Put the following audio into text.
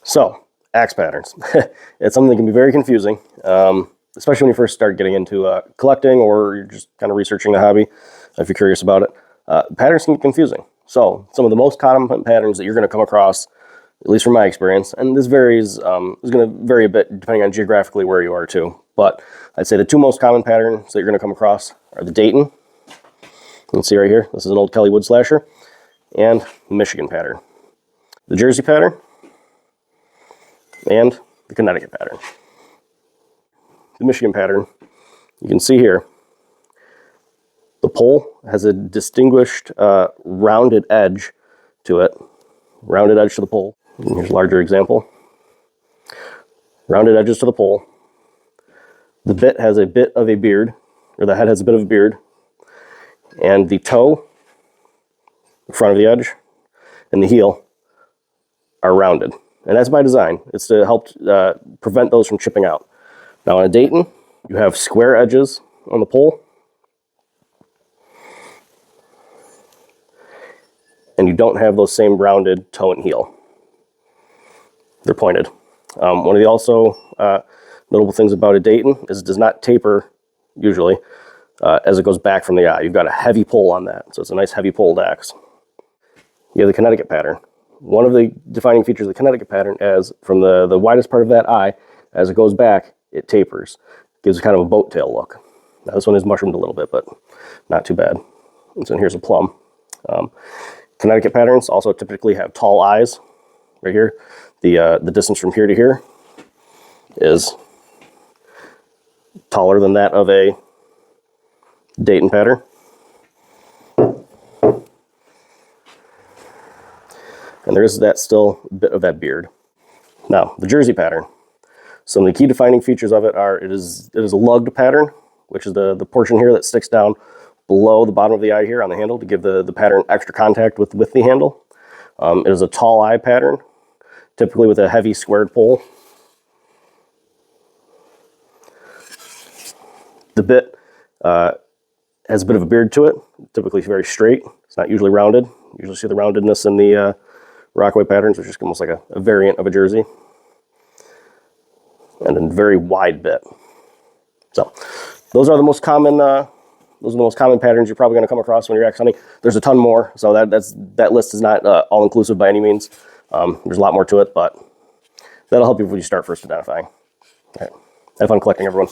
So, axe patterns. It's something that can be very confusing, especially when you first start getting into collecting, or you're just kind of researching the hobby, if you're curious about it. Patterns can get confusing. So, some of the most common patterns that you're going to come across, at least from my experience, and this varies, is going to vary a bit depending on geographically where you are too, but I'd say the two most common patterns that you're going to come across are the Dayton. You can see right here, this is an old Kelly wood slasher, and the Michigan pattern. The Jersey pattern, and the Connecticut pattern. The Michigan pattern, you can see here, the pole has a distinguished rounded edge to it. Rounded edge to the pole. And here's a larger example. Rounded edges to the pole. The bit has a bit of a beard, or the head has a bit of a beard, and the toe, the front of the edge, and the heel are rounded. And that's by design. It's to help prevent those from chipping out. Now on a Dayton, you have square edges on the pole, and you don't have those same rounded toe and heel. They're pointed. One of the also notable things about a Dayton is it does not taper, usually, as it goes back from the eye. You've got a heavy pull on that, so it's a nice heavy pulled axe. You have the Connecticut pattern. One of the defining features of the Connecticut pattern is from the widest part of that eye, as it goes back, it tapers. Gives kind of a boat tail look. Now this one is mushroomed a little bit, but not too bad. And so here's a plum. Connecticut patterns also typically have tall eyes. Right here, the distance from here to here is taller than that of a Dayton pattern. And there is that still a bit of that beard. Now, the Jersey pattern. Some of the key defining features of it are it is a lugged pattern, which is the portion here that sticks down below the bottom of the eye here on the handle to give the pattern extra contact with the handle. It is a tall eye pattern, typically with a heavy squared pole. The bit has a bit of a beard to it, typically very straight. It's not usually rounded. You usually see the roundedness in the Rockaway patterns, which is almost like a variant of a Jersey. And a very wide bit. So those are the most common patterns you're probably going to come across when you're axe hunting. There's a ton more, so that list is not all inclusive by any means. There's a lot more to it, but that'll help you when you start first identifying. All right. Have fun collecting, everyone.